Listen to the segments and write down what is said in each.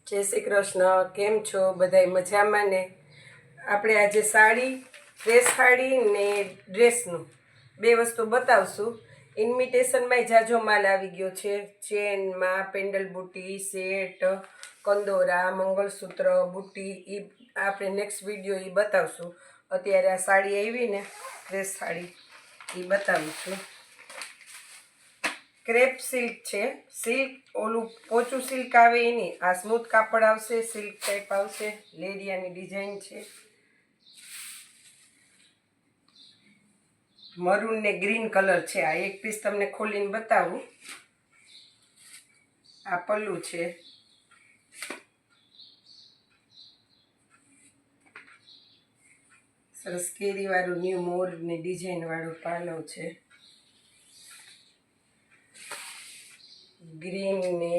जय श्री कृष्ण। केम छो बधाई मजामां ने? આપણે આજે સાડી, ડ્રેસ સાડી ને ડ્રેસનું બે વસ્તુ બતાવશું। ઇન્વિટેશનમાં જાજો માલ આવી ગયો છે। ચેનમાં પેન્ડલ બુટી, સેટ, કંદોરા, મંગળસૂત્ર, બુટી એ આપણે નેક્સ્ટ વિડીયો એ બતાવશું। અત્યારે આ સાડી આવી ને ડ્રેસ સાડી એ બતાવીશું। क्रेप सिल्क है। सिल्क ओलू पोचू सिल्क आवे एनी आ स्मूथ कापड़ आवशे, सिल्क टाइप आवशे। लेरियानी डिजाइन है। मरून ने ग्रीन कलर है। आ एक पीस तमने खोलीने बतावुं। आ पल्लू है। सरस केरी वाळुं न्यू मोर ने डिजाइन वाळुं पालव है। ग्रीन ने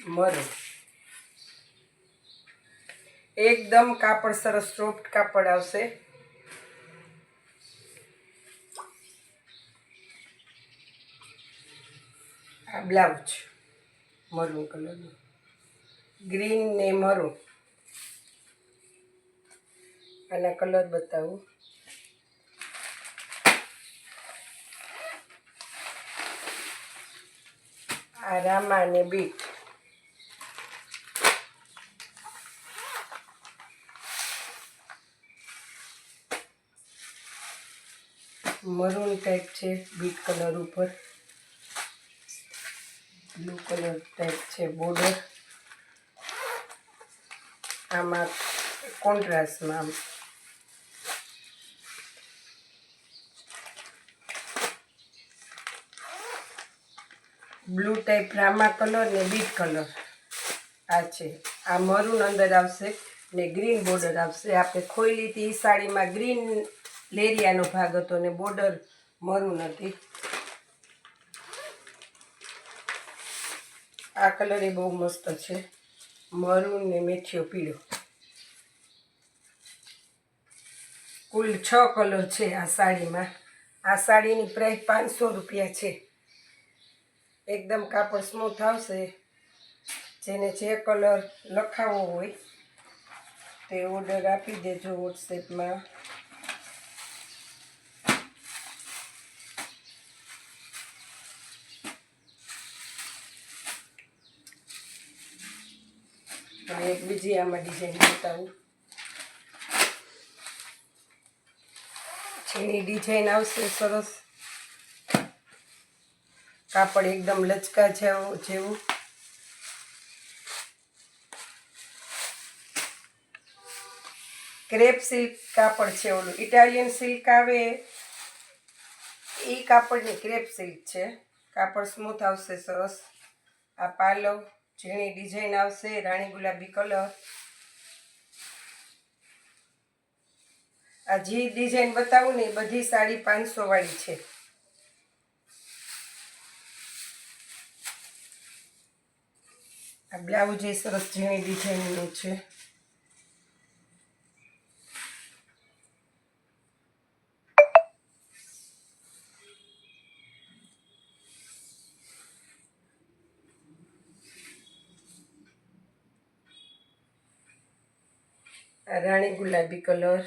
मरून एकदम कापड़ सरस सॉफ्ट कापड़ आवशे। आ ब्लाउज मरून कलर ग्रीन ने मरून आना कलर बतावुं। आ रामा ने बीट मरून टाइप है। बीट कलर ऊपर ब्लू कलर टाइप है। बॉर्डर आमा कॉन्ट्रास्ट में ब्लू टाइप रामा कलर ने बीट कलर आ छे। आ मरून अंदर आवशे ने ग्रीन बॉर्डर आवशे। आपणे खोईली थी साड़ी में ग्रीन लेरियानो भाग हतो ने बॉर्डर मरून हती। आ कलर ए बहु मस्त छे। मरून ने मेथियो पीळो। कुल 6 कलर छे आ साड़ी में। आ साड़ी नी प्राइस 500 रुपया छे। एकदम कापड़ स्मूथ आवशे। जेने जे कलर लखावो होय ते ऑर्डर आपी देजो व्हाट्सएप में। एक बीजी आमां डिजाइन बतावुं। छेनी डिजाइन आवशे सरस। कापड़ एकदम लचका जेवुं। क्रेप सिल्क कापड़ है। ओलू इटालियन सिल्क आवे ई कापड़ ने क्रेप सिल्क है। कापड़ स्मूथ आवशे सरस। आ पालव झीणी डिजाइन आवशे। राणी गुलाबी कलर। आ जी डिजाइन बतावुं ने बधी साड़ी 500 वाली है। आ ब्लाउज ए सरस झीणी डिजाइन नो छे। राणी गुलाबी कलर।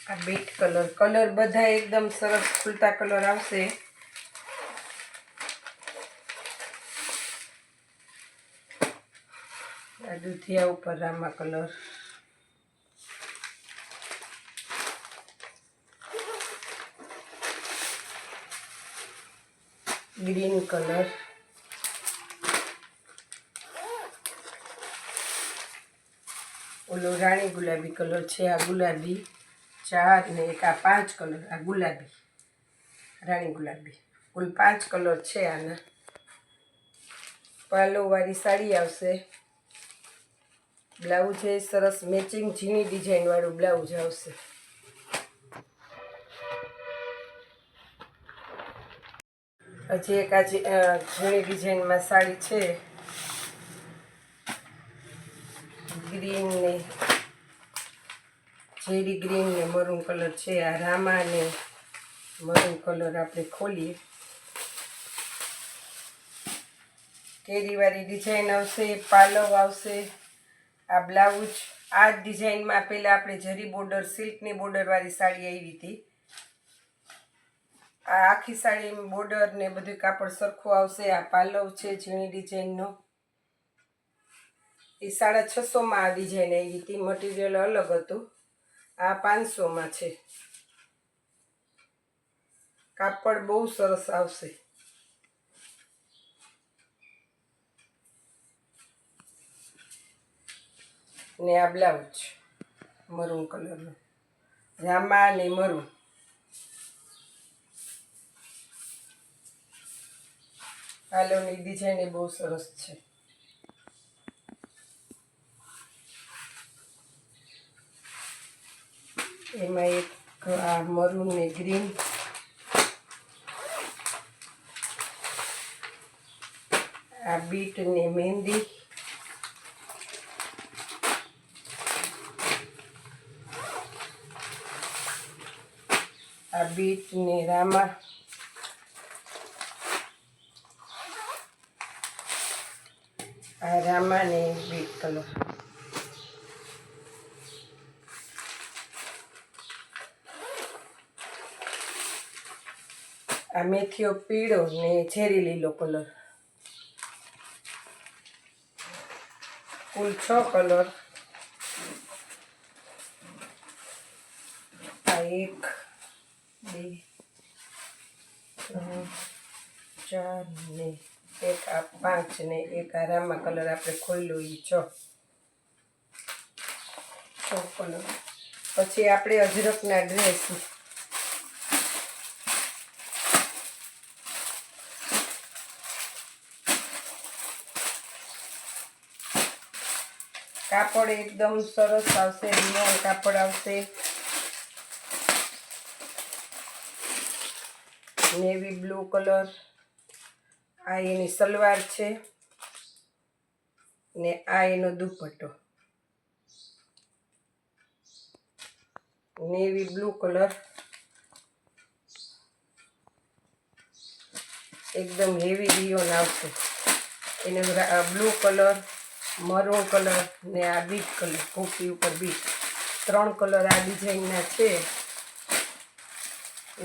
आ बीट कलर। कलर बधा एकदम सरस खुलता कलर आवशे। आ दूधिया ऊपर रामा कलर। Green colour. ओलो राणी गुलाबी कलर है। आ गुलाबी 4 ने एक आ 5 कलर। आ गुलाबी राणी गुलाबी कुल 5 कलर है। आना पालो वाली साड़ी आवशे। ब्लाउज है सरस मैचिंग झीणी डिजाइन वाळुं ब्लाउज आवशे। हजी एक आ झीणी डिजाइन में साड़ी है। ग्रीन ने ઝેરી ગ્રીન ને મરૂન કલર છે. આ રામા ને મરૂન કલર આપણે ખોલીએ. કેરીવાળી ડિઝાઇન આવશે, પાલવ આવશે. આ બ્લાઉઝ આ ડિઝાઇનમાં પહેલાં આપણે જરી બોર્ડર સિલ્કની બોર્ડરવાળી સાડી આવી હતી. આ આખી સાડી બોર્ડર ને બધું કાપડ સરખું આવશે. આ પાલવ છે ઝીણી ડિઝાઇનનો. એ 650માં આ ડિઝાઇન આવી હતી. મટીરિયલ અલગ હતું. આ 500માં છે. કાપડ બહુ સરસ આવશે. ને આ બ્લાઉઝ મરૂન કલરનો, રામા ને મરૂન. પાલવની ડિઝાઇન એ બહુ સરસ છે. એમાં એક આ મરૂન ને ગ્રીન, આ બીટ ને મહેંદી, આ બીટ ને રામા, આ રામા ને બીટ કલર. આ મેથીઓ પીળો ને ઝેરી લીલો કલર. કુલ 6 કલર. આ 1 2 3 4 ને એક આ 5 ને એક આ રામા કલર આપણે ખોલ્યો એ 6 કલર. પછી આપણે અજરકના ડ્રેસ. કાપડ એકદમ સરસ આવશે. રિયોન કાપડ આવશે. Navy blue colour. આ એની સલવાર છે ને આ એનો દુપટ્ટો. નેવી બ્લુ કલર એકદમ હેવી રિયોન આવશે. એને બ્લુ કલર, મરૂન કલર ને આ બીટ કલર, કોફી ઉપર બીટ. 3 કલર આ ડિઝાઇનના છે.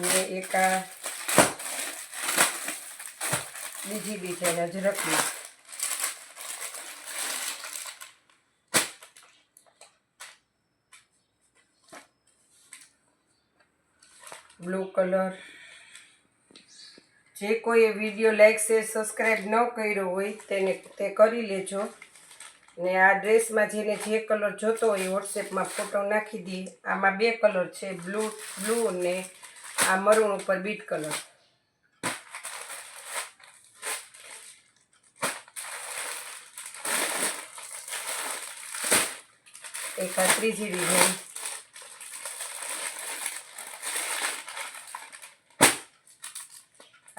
ને એક આ બીજી ડિઝાઇન અજરકની. Blue colour. જે કોઈ વિડીયો લાઈક શેર સબસ્ક્રાઈબ ન કર્યો હોય તે કરી લેજો. ને આ ડ્રેસમાં જેને જે કલર જોતો હોય એ વોટ્સએપમાં ફોટો નાખી દઈએ. આમાં 2 કલર છે, બ્લુ ને આ મરૂન ઉપર બીટ કલર. એક આ ત્રીજી ડિઝાઇન.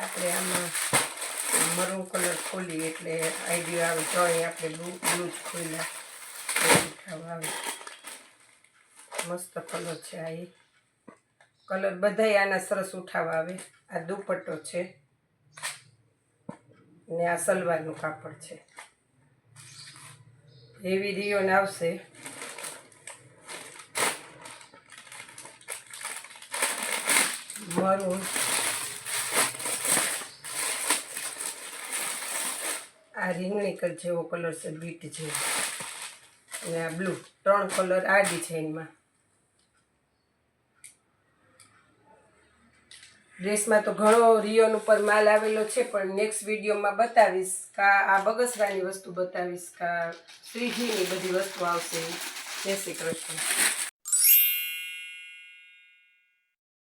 આપણે આમાં મરૂન કલર ખોલીએ એટલે આઈડિયા આવે. ત્રણેય આપણે બ્લુ જ ખોલ્યા આવે. મસ્ત કલર છે. આ એ કલર બધાય આના સરસ ઉઠાવા આવે. આ દુપટ્ટો છે ને આ સલવારનું કાપડ છે. હેવી રિયોન આવશે. મરૂન, આ રીંગણી કલર જેવો કલર છે, બીટ જેવો. અને આ બ્લુ. 3 કલર આ ડિઝાઇનમાં. ડ્રેસમાં તો ઘણો રિયોન ઉપર માલ આવેલો છે, પણ નેક્સ્ટ વિડીયોમાં બતાવીશ. આ બગસરાની વસ્તુ બતાવીશ. શ્રીજીની બધી વસ્તુ આવશે. જય શ્રી કૃષ્ણ.